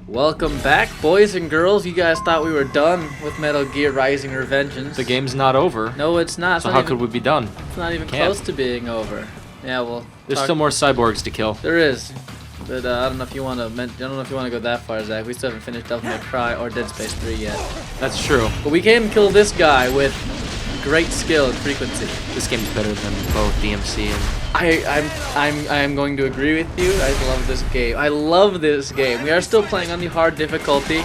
Welcome back, boys and girls. You guys thought we were done with Metal Gear Rising: Revengeance. The game's not over. No, it's not. So how could we be done? It's not even close to being over. Yeah, well. There's still more cyborgs to kill. There is, but I don't know if you want to. I don't know if you want to go that far, Zach. We still haven't finished Devil May Cry or Dead Space 3 yet. That's true. But we can kill this guy with great skill and frequency. This game's better than both DMC and. I'm going to agree with you. I love this game. I love this game. We are still playing on the hard difficulty,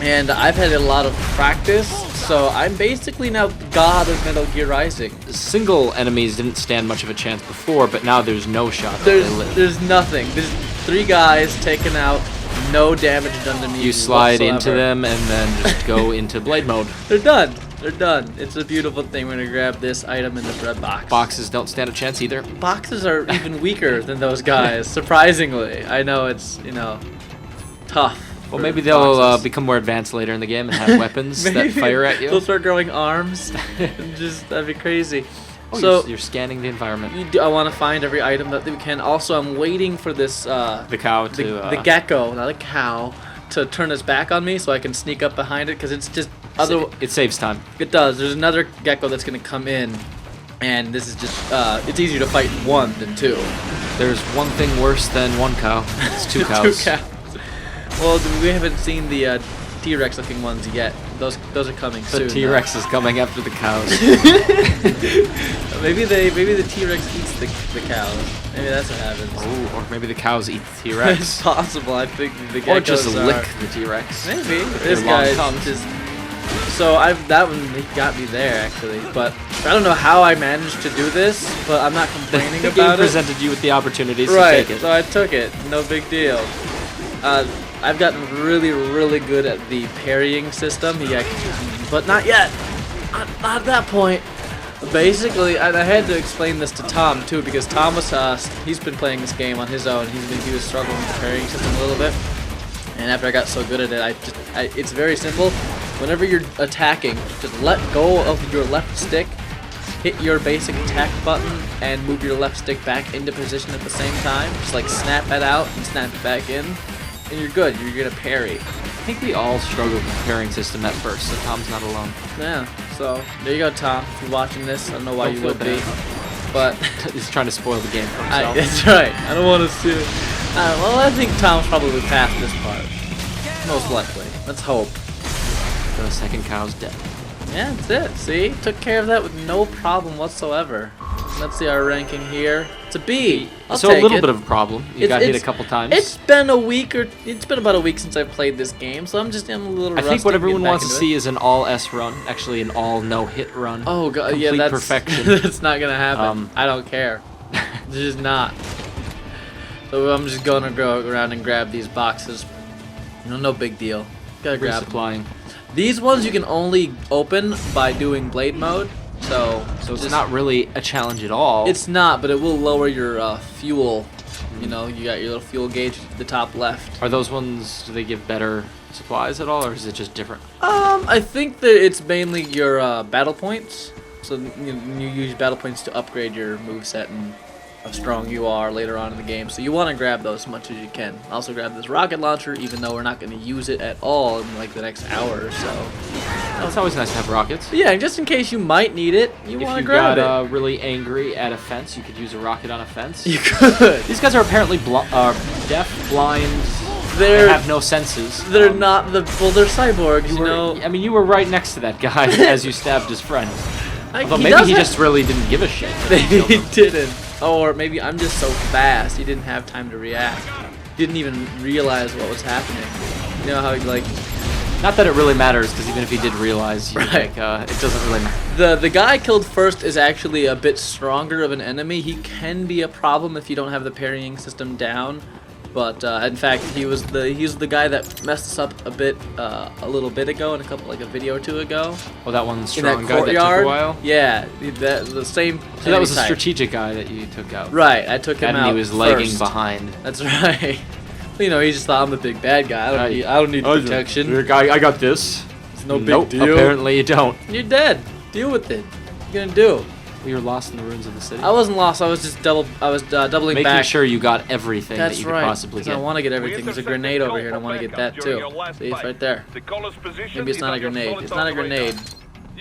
and I've had a lot of practice, so I'm basically now god of Metal Gear Rising. Single enemies didn't stand much of a chance before, but now there's no shot. There's nothing. There's 3 guys taken out, no damage done to me. You slide into them and then just go into blade mode. They're done. They're done. It's a beautiful thing. We're gonna grab this item in the red box. Boxes don't stand a chance either. Boxes are even weaker than those guys, surprisingly. I know it's, tough. Well, maybe they'll become more advanced later in the game and have weapons that fire at you. They'll start growing arms. That'd be crazy. Oh, so you're scanning the environment. I want to find every item that we can. Also, I'm waiting for this. The cow to. The gecko, not a cow, to turn its back on me so I can sneak up behind it because it's just. It saves time. It does. There's another gecko that's gonna come in, and this is just. It's easier to fight 1 than 2. There's one thing worse than 1 cow. It's 2 cows. 2 cows. Well, we haven't seen the T-Rex looking ones yet. Those are coming soon. The T-Rex is coming after the cows. maybe the T-Rex eats the cows. Maybe that's what happens. Oh, or maybe the cows eat the T-Rex. It's possible. I think the geckos or just lick the T-Rex. Maybe this guy just. So that one got me there actually, but I don't know how I managed to do this, but I'm not complaining the about game it. presented you with the opportunity to right, take it. So I took it. No big deal. I've gotten really, really good at the parrying system, but not yet. Not at that point. Basically, and I had to explain this to Tom too, because Tom was he's been playing this game on his own. He was struggling with the parrying system a little bit, and after I got so good at it, it's very simple. Whenever you're attacking, just let go of your left stick, hit your basic attack button, and move your left stick back into position at the same time. Just like snap it out and snap it back in, and you're good. You're gonna parry. I think we all struggle with the parrying system at first, so Tom's not alone. Yeah, so there you go, Tom. If you're watching this, I don't know why you would be, but he's trying to spoil the game for himself. That's right. I don't want to sue. Well, I think Tom's probably past this part. Most likely. Let's hope. The second cow's dead. Yeah, that's it. See? Took care of that with no problem whatsoever. Let's see our ranking here. It's a B. So a little bit of a problem. You got hit a couple times. It's been about a week since I've played this game, so I'm a little rusty. I think what everyone wants to see is an all S run, actually an all no hit run. Oh god, complete that's perfection. That's not gonna happen. I don't care. It's just not. So I'm just gonna go around and grab these boxes. No big deal. Gotta grab Resupplying. These ones you can only open by doing blade mode, so it's not really a challenge at all. It's not, but it will lower your fuel. You got your little fuel gauge at the top left. Are those ones? Do they give better supplies at all, or is it just different? I think that it's mainly your battle points. So you use battle points to upgrade your moveset and how strong you are later on in the game. So you want to grab those as much as you can. Also grab this rocket launcher, even though we're not going to use it at all in like the next hour or so. Well, it's always nice to have rockets. But yeah, just in case you might need it, you want to grab it. If you got really angry at a fence, you could use a rocket on a fence. You could. These guys are apparently deaf, blind. They have no senses. They're not they're cyborgs. I mean, you were right next to that guy as you stabbed his friend. Although maybe he just really didn't give a shit. Maybe he didn't. Or maybe I'm just so fast, he didn't have time to react. Didn't even realize what was happening. You know how he Not that it really matters, because even if he did realize, it doesn't really matter. The guy killed first is actually a bit stronger of an enemy. He can be a problem if you don't have the parrying system down. But in fact, he's the guy that messed us up a little bit ago, in a video or 2 ago. Oh, that one strong in that guy courtyard. that took a while? Yeah, the same. So that was a strategic guy that you took out. Right, I took him out. And he was lagging behind. That's right. He just thought I'm the big bad guy. I don't need protection. I got this. It's no big deal. Apparently you don't. You're dead. Deal with it. What are you gonna do? We were lost in the ruins of the city. I wasn't lost. I was just doubling Making back. sure you got everything That's that you could right. possibly get. I want to get everything. There's a grenade over here, and I want to get that too. See, it's right there. Maybe it's not a grenade. It's not a grenade.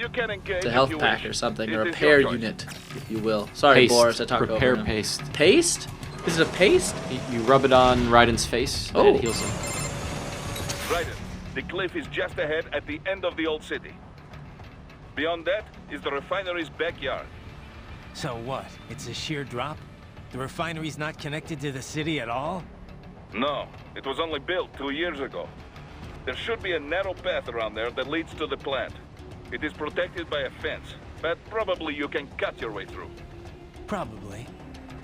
It's a health pack or something, or a repair unit, if you will. Sorry, Paste. Boris, I talked over Repair him. paste. Paste? Is it a paste? You rub it on Raiden's face, and it heals him. Raiden, the cliff is just ahead at the end of the old city. Beyond that is the refinery's backyard. So what? It's a sheer drop? The refinery's not connected to the city at all? No, it was only built 2 years ago. There should be a narrow path around there that leads to the plant. It is protected by a fence, but probably you can cut your way through. Probably.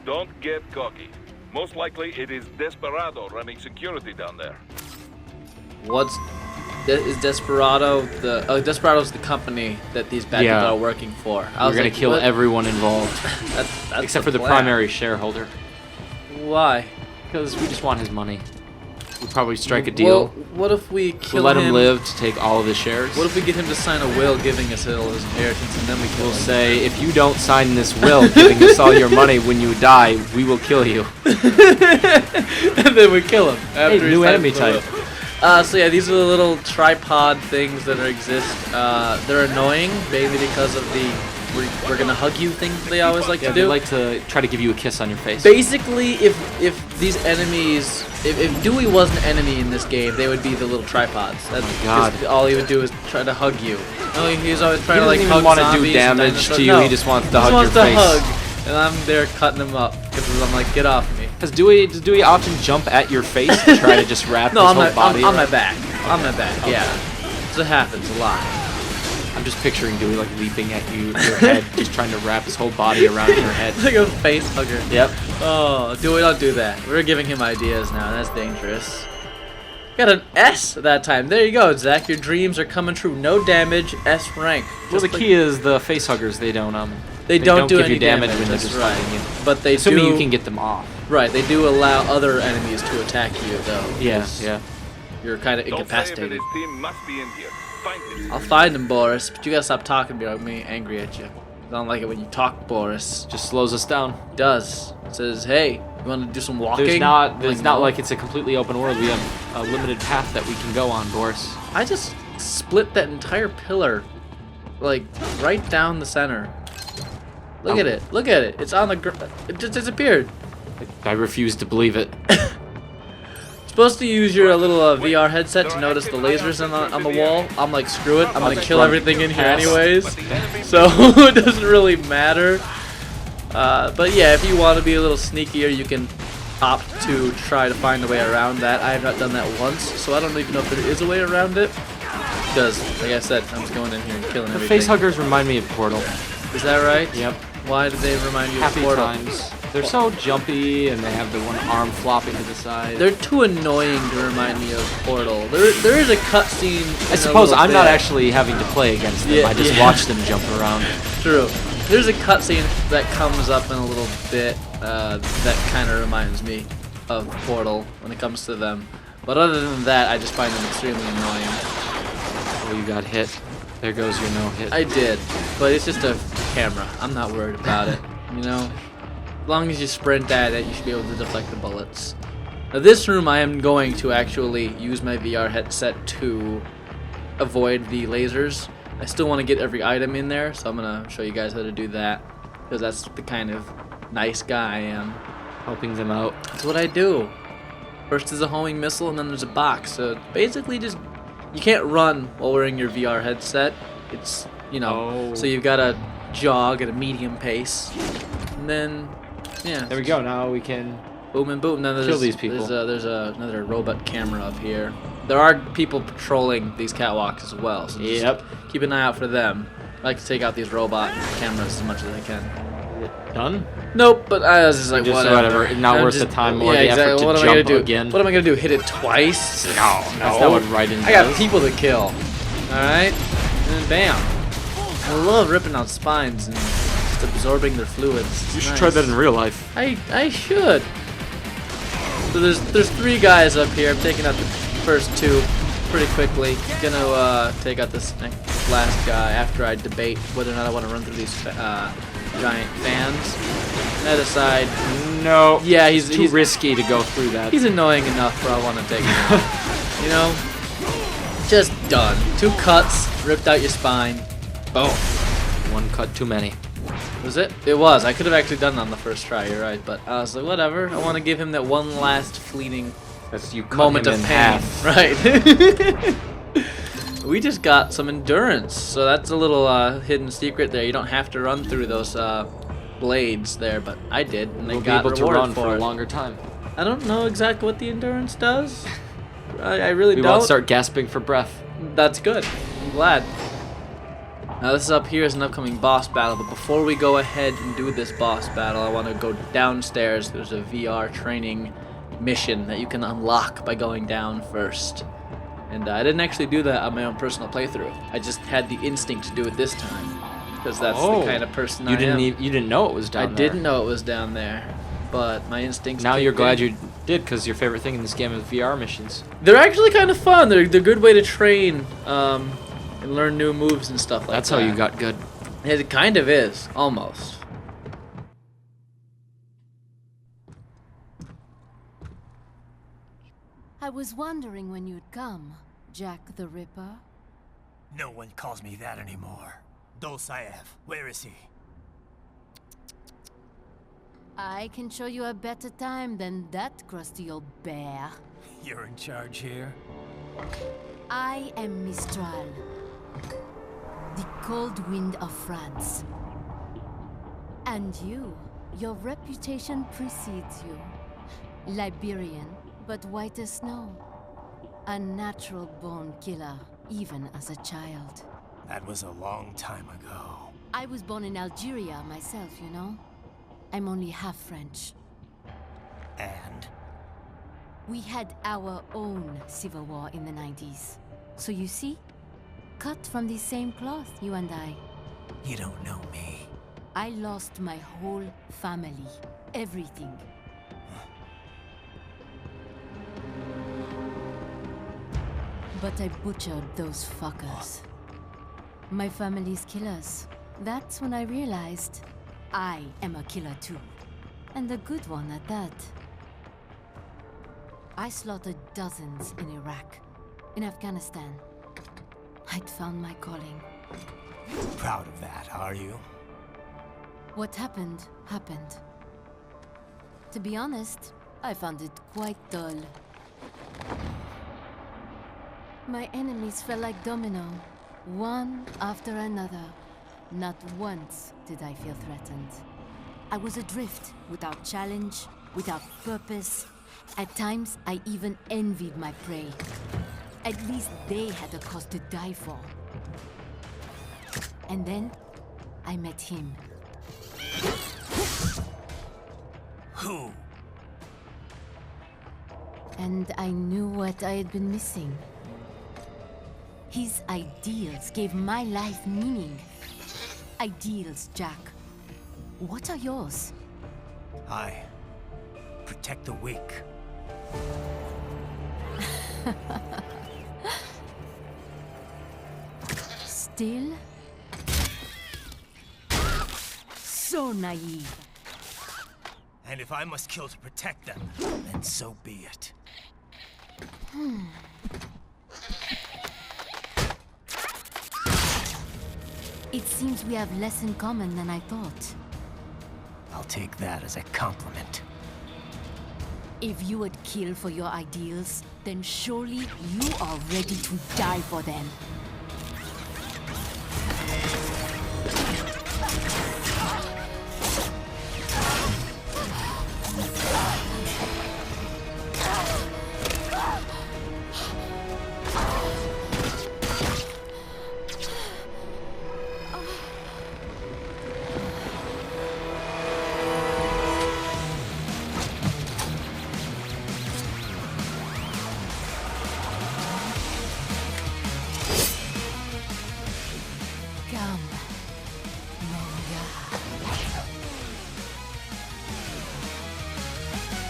Don't get cocky. Most likely it is Desperado running security down there. Is Desperado Desperado's the company that these bad people are working for? We're gonna kill everyone involved, that's except for the plan. primary shareholder. Why? Because we just want his money. We'll probably strike a deal. Well, what if we kill We'll let him live to take all of his shares. What if we get him to sign a will giving us all his inheritance, and then we kill We'll him? say, if you don't sign this will giving us all your money when you die, we will kill you. And then we kill him. Hey, After new enemy type. So yeah, these are the little tripod things that exist. They're annoying, mainly because of the we're gonna hug you things they always like to They do. like to try to give you a kiss on your face. Basically, if these enemies, if Dewey was an enemy in this game, they would be the little tripods. That's God. all he would do is try to hug you. No, he's always trying to like He hug doesn't even want to zombies do and damage dinosaurs. to you. No, He just wants to he hug wants your to face. hug, and I'm there cutting him up because I'm like, get off me. Does Dewey often jump at your face to try to just wrap No, his on whole my body? on my around? back. On my back. Okay. Yeah. So it happens a lot. I'm just picturing Dewey like leaping at your head, just trying to wrap his whole body around your head. Like a face hugger. Yep. Oh, Dewey, don't do that. We're giving him ideas now. That's dangerous. Got an S that time. There you go, Zach. Your dreams are coming true. No damage, S rank. Well, the Just key is the face huggers. They don't They don't do give any you damage when they're that's just right. fighting you. But they Assuming do. you can get them off. Right, they do allow other enemies to attack you, though. Yeah, 'cause yeah. You're kind of Don't say that incapacitated. his team must be in here. Find him. I'll find him, Boris, but you gotta stop talking to me. I'm getting angry at you. I don't like it when you talk, Boris. Just slows us down. It does. It says, hey, you want to do some walking? There's not no. like it's a completely open world. We have a limited path that we can go on, Boris. I just split that entire pillar, like, right down the center. Look at it. Look at it. It's on the it just disappeared. I refuse to believe it. Supposed to use your little VR headset to notice the lasers on the wall. I'm like, screw it. I'm gonna kill everything in here anyways. So it doesn't really matter. But yeah, if you want to be a little sneakier, you can opt to try to find a way around that. I have not done that once, so I don't even know if there is a way around it. Because, like I said, I'm just going in here and killing The everything. face huggers remind me of Portal. Is that right? Yep. Why did they remind you Happy of Portal? times. They're so jumpy, and they have the one arm flopping to the side. They're too annoying to remind me of Portal. There is a cutscene. I suppose I'm not actually having to play against them. Yeah, I just yeah. watch them jump around. True. There's a cutscene that comes up in a little bit that kind of reminds me of Portal when it comes to them. But other than that, I just find them extremely annoying. Oh, you got hit. There goes your no hit. I did, but it's just a camera. I'm not worried about it. You know, as long as you sprint at it, you should be able to deflect the bullets. Now, this room, I am going to actually use my VR headset to avoid the lasers. I still want to get every item in there, so I'm gonna show you guys how to do that because that's the kind of nice guy I am. Helping them out. That's what I do. First is a homing missile, and then there's a box. So it's basically just you can't run while wearing your VR headset. It's so you've got to jog at a medium pace, and then yeah. There we go. Now we can Boom and boom. Then kill these people. There's another robot camera up here. There are people patrolling these catwalks as well. So just keep an eye out for them. I like to take out these robot cameras as much as I can. Done? Nope, but I was just like, Just whatever. whatever. Not I'm worth just- the time or yeah, the exactly. effort to What am I gonna jump do? again. What am I gonna do? Hit it twice? No, that's not what Raiden does. I got people to kill. Alright? And then bam. I love ripping out spines and just absorbing their fluids. It's You should nice. try that in real life. I should. So there's 3 guys up here. I'm taking out the first 2 pretty quickly. Gonna take out this last guy after I debate whether or not I want to run through these giant fans. That aside, No. yeah, he's too risky to go through that. He's annoying enough where I want to take him out. You know? Just done. 2 cuts, ripped out your spine. Boom. 1 cut too many. Was it? It was. I could have actually done it on the first try, you're right. But I was like, whatever. I want to give him that one last fleeting moment of pain. Right. We just got some endurance. So that's a little hidden secret there. You don't have to run through those blades there, but I did, and I got able to rewarded run for it. a longer time. I don't know exactly what the endurance does. I really don't. We won't start gasping for breath. That's good. I'm glad. Now this is up here is an upcoming boss battle, but before we go ahead and do this boss battle, I want to go downstairs. There's a VR training mission that you can unlock by going down first. And I didn't actually do that on my own personal playthrough. I just had the instinct to do it this time. Because that's the kind of person I am. You didn't know it was down there. I didn't know it was down there, but my instincts. Now you're glad you did, because your favorite thing in this game is VR missions. They're actually kind of fun. They're a good way to train and learn new moves and stuff like that. That's how you got good. It kind of is, almost. I was wondering when you'd come, Jack the Ripper. No one calls me that anymore. Dolsaev, where is he? I can show you a better time than that crusty old bear. You're in charge here? I am Mistral, the cold wind of France. And your reputation precedes you. Liberian, but white as snow. A natural-born killer, even as a child. That was a long time ago. I was born in Algeria myself, you know? I'm only half French. And? We had our own civil war in the 90s. So you see? Cut from the same cloth, you and I. You don't know me. I lost my whole family. Everything. But I butchered those fuckers. My family's killers. That's when I realized I am a killer too. And a good one at that. I slaughtered dozens in Iraq, in Afghanistan. I'd found my calling. Proud of that, are you? What happened, happened. To be honest, I found it quite dull. My enemies fell like domino, one after another. Not once did I feel threatened. I was adrift, without challenge, without purpose. At times, I even envied my prey. At least they had a cause to die for. And then, I met him. Who? And I knew what I had been missing. His ideals gave my life meaning. Ideals, Jack. What are yours? I protect the weak. Still? So naive. And if I must kill to protect them, then so be it. It seems we have less in common than I thought. I'll take that as a compliment. If you would kill for your ideals, then surely you are ready to die for them.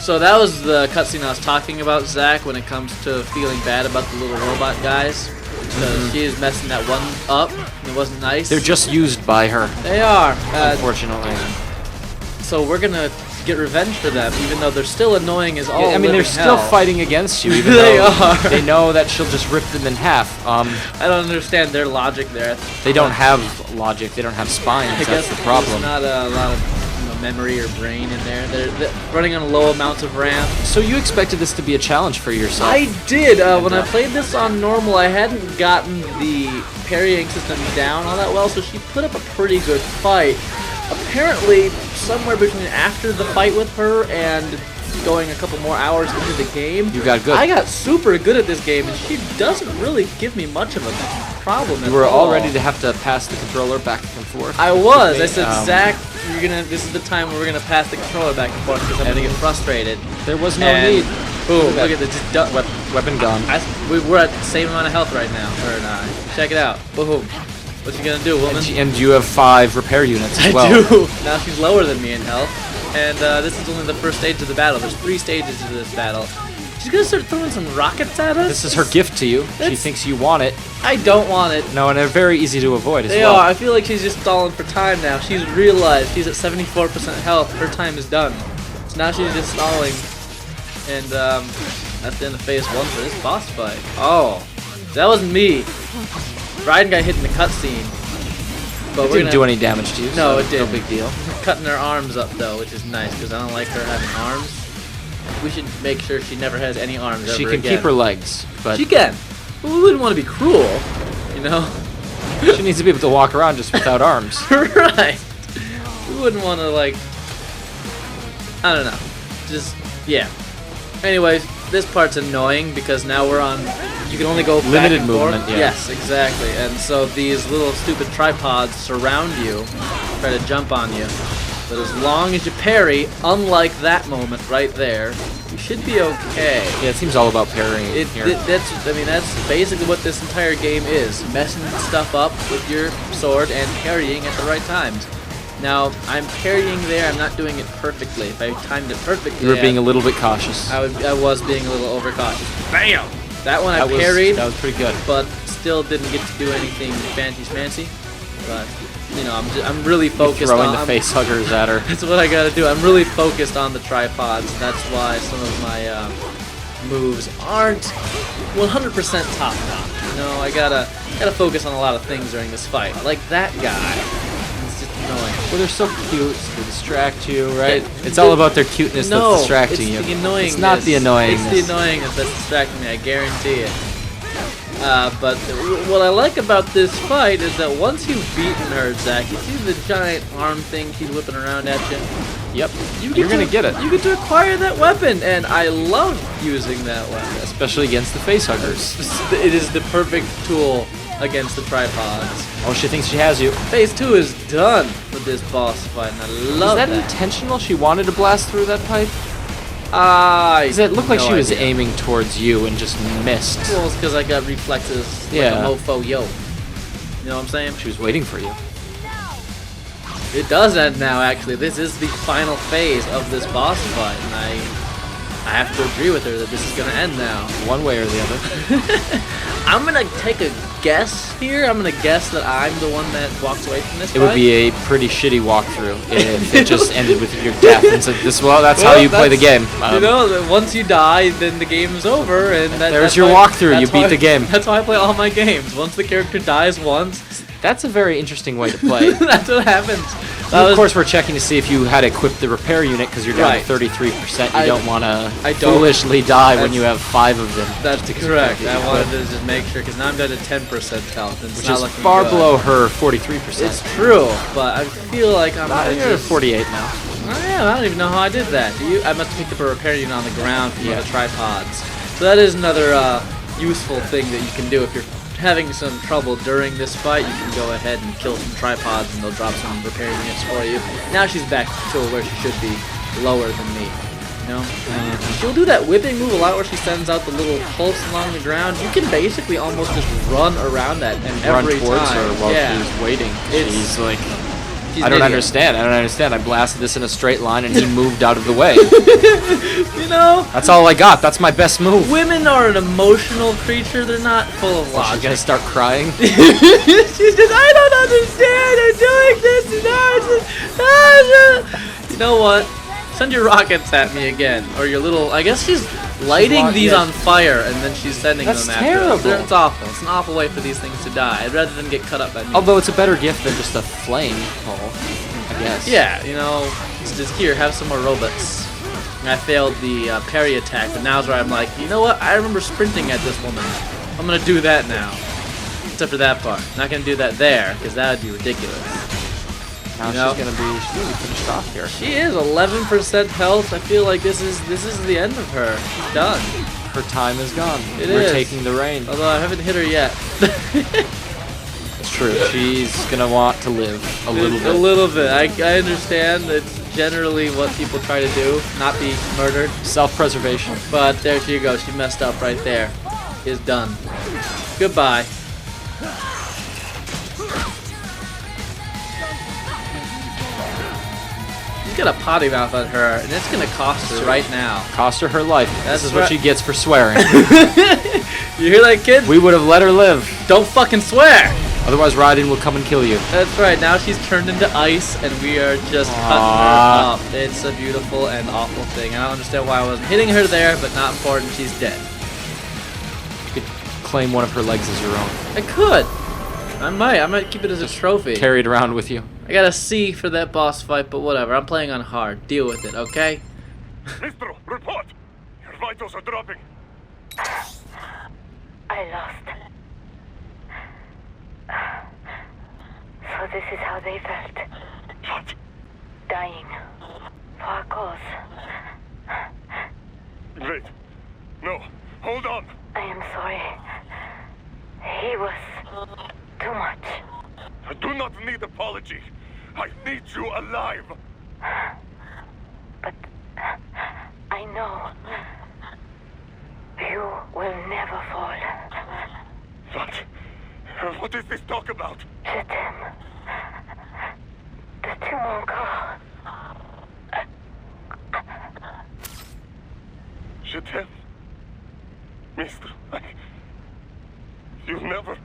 So that was the cutscene I was talking about, Zach, when it comes to feeling bad about the little robot guys. Because she is messing that one up, and it wasn't nice. They're just used by her. They are. Unfortunately. So we're gonna get revenge for them, even though they're still annoying as all. I mean, they're still hell. fighting against you, even They though are. they know that she'll just rip them in half. I don't understand their logic there. They don't have logic. They don't have spines. I That's guess the problem. there's not a lot of memory or brain in there. They're running on low amounts of RAM. So you expected this to be a challenge for yourself? I did. When I played this on normal, I hadn't gotten the parrying system down all that well, so she put up a pretty good fight. Apparently, somewhere between after the fight with her and going a couple more hours into the game, You got good. I got super good at this game, and she doesn't really give me much of a problem at You were all all ready to have to pass the controller back and forth. I was. I me, said, Zach, this is the time where we're gonna pass the controller back and forth because I'm gonna get frustrated. There was no And need. Boom! Look at this. Just Weapon gone. we're at the same amount of health right now. Or not. Check it out. Boom! What you gonna do, woman? And you have 5 repair units as I well. do. Now she's lower than me in health, and this is only the first stage of the battle. There's 3 stages to this battle. She's gonna start throwing some rockets at us. This is her gift to you. She That's- thinks you want it. I don't want it. No, and they're very easy to avoid as They well. are. I feel like she's just stalling for time now. She's realized she's at 74% health. Her time is done. So now she's just stalling. And that's the end of phase 1 for this boss fight. Oh, that wasn't me. Raiden got hit in the cutscene. But It didn't do any damage to you. No, so it didn't. No big deal. Cutting her arms up though, which is nice because I don't like her having arms. We should make sure she never has any arms She ever can again. keep her legs, but She can. But we wouldn't want to be cruel, you know. she needs to be able to walk around just without arms. Right. We wouldn't want to, like, I don't know. Just, yeah. Anyways, this part's annoying because now we're on, you can only go back Limited and forth. movement, yeah. Yes, exactly. And so these little stupid tripods surround you, try to jump on you. But as long as you parry, unlike that moment right there, you should be okay. Yeah, it seems all about parrying here. That's basically what this entire game is. Messing stuff up with your sword and parrying at the right times. Now, I'm parrying there, I'm not doing it perfectly. If I timed it perfectly, You were being a little bit cautious. I was being a little overcautious. BAM! That one I That parried, was pretty good. but still didn't get to do anything fancy. But, you know, I'm really focused Throwing on... the face huggers at her. That's what I gotta do. I'm really focused on the tripods. That's why some of my moves aren't 100% top notch. You know, I gotta focus on a lot of things during this fight. Like that guy. It's just annoying. Well, they're so cute to distract you, right? Yeah, It's all about their cuteness that's distracting you. It's the annoyingness. It's not the annoyingness. It's the annoyingness that's distracting me, I guarantee it. But what I like about this fight is that once you've beaten her, Zach, you see the giant arm thing she's whipping around at you? Yep. You're gonna get it. You get to acquire that weapon, and I love using that weapon. Especially against the face huggers. It is the perfect tool against the tripods. Oh, she thinks she has you. Phase 2 is done with this boss fight, and I love Is that intentional? She wanted to blast through that pipe? Does it look like no she was idea. aiming towards you and just missed? Well, it's because I got reflexes Yeah. like a mofo yo. You know what I'm saying? She was waiting for you. It does end now, actually. This is the final phase of this boss fight, and I have to agree with her that this is going to end now. One way or the other. I'm going to take a guess here. I'm going to guess that I'm the one that walks away from this It fight. would be a pretty shitty walkthrough if it just ended with your death. And so that's how you play the game. You know, that once you die, then the game is over, and There's your walkthrough. You beat the game. That's how I play all my games. Once the character dies once, That's a very interesting way to play. that's what happens. Of course, we're checking to see if you had equipped the repair unit because you're down Right. to 33%. You I don't want to don't. foolishly die when That's- you have 5 of them. That's Just to correct. confirm I that you wanted could. to just make sure, because now I'm down to 10% health, and it's Which not is looking far good. below her 43%. It's true, but I feel like I'm gonna You're at just... 48 now. Oh, yeah, I don't even know how I did that. Do you? I must have picked up a repair unit on the ground from Yeah. the tripods. So that is another useful thing that you can do if you're having some trouble during this fight. You can go ahead and kill some tripods, and they'll drop some repair units for you. Now she's back to where she should be, lower than me. You know, she'll do that whipping move a lot where she sends out the little pulse along the ground. You can basically almost just run around that, and Run every towards time, her while yeah. she's waiting. It's- She's like I don't understand. I blasted this in a straight line and he moved out of the way. You know? That's all I got. That's my best move. Women are an emotional creature. They're not full of logic. She's gonna start crying. She's just, I don't understand. I'm doing this. You know what? Send your rockets at me again, or your little. I guess she's lighting these on fire, and then she's sending them after terrible. us. It's awful. It's an awful way for these things to die. I'd rather than get cut up by me. Although it's a better gift than just a flame pole, I guess. Yeah, you know, it's just here. Have some more robots. And I failed the parry attack, but now's where I'm like, you know what? I remember sprinting at this woman. I'm gonna do that now. Except for that part. Not gonna do that there, because that would be ridiculous. Now she's gonna be finished off here. She is 11% health. I feel like this is the end of her. She's done. Her time is gone. We're taking the reign. Although I haven't hit her yet. It's true. She's gonna want to live a little bit. A little bit. I understand that's generally what people try to do, not be murdered. Self-preservation. But there she goes. She messed up right there. She is done. Goodbye. Got a potty mouth on her, and it's gonna cost her right now. Cost her life. That's this is what she gets for swearing. You hear that, kid? We would have let her live. Don't fucking swear! Otherwise, Raiden will come and kill you. That's right. Now she's turned into ice, and we are just cutting her up. It's a beautiful and awful thing. I don't understand why I wasn't hitting her there, but not important. She's dead. You could claim one of her legs as your own. I could. I might keep it as a trophy. Carry it around with you. I got a C for that boss fight, but whatever. I'm playing on hard. Deal with it, okay? Mistro, report! Your vitals are dropping. I lost. So this is how they felt. What? Dying. For a cause. Wait. No. Hold on. I am sorry. He was too much. I do not need apology. I need you alive. But I know you will never fall. What? What is this talk about? Je t'aime. De tout mon corps. Je t'aime. Mister, you never...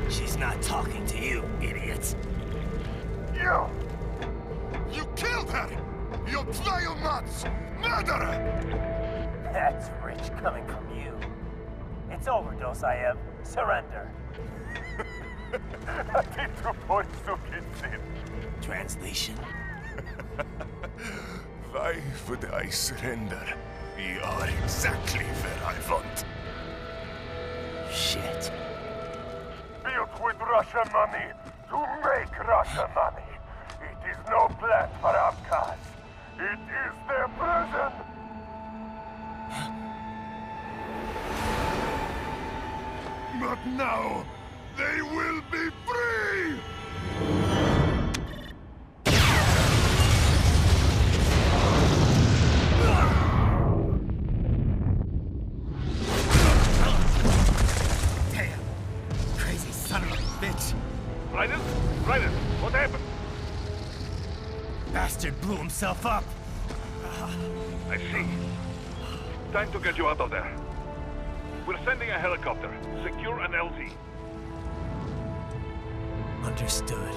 She's not talking to you, idiots. You! You killed her! You vile nuts! Murderer! That's rich coming from you. It's overdose, I am. Surrender. Translation? Why would I surrender? You are exactly where I want. Shit. Built with Russian money to make Russian money. It is no plan for outcasts. It is their prison. But now, they will be free! Damn. Crazy son of a bitch. Raiden? Raiden, what happened? Bastard blew himself up. I see. Time to get you out of there. We're sending a helicopter. Secure an LZ. Understood.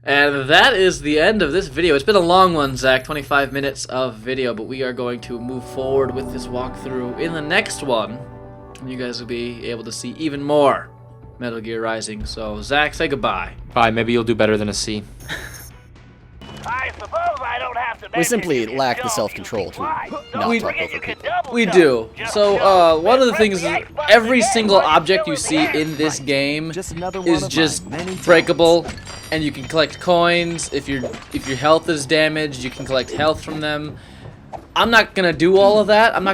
And that is the end of this video. It's been a long one, Zach, 25 minutes of video, but we are going to move forward with this walkthrough in the next one. And you guys will be able to see even more Metal Gear Rising. So, Zach, say goodbye. Bye, maybe you'll do better than a C. I suppose I don't have to. We simply lack the self-control to not talk over people. We do. So, one of the things is every single object you see in this game is just breakable, and you can collect coins. If your health is damaged, you can collect health from them. I'm not gonna do all of that. I'm not gonna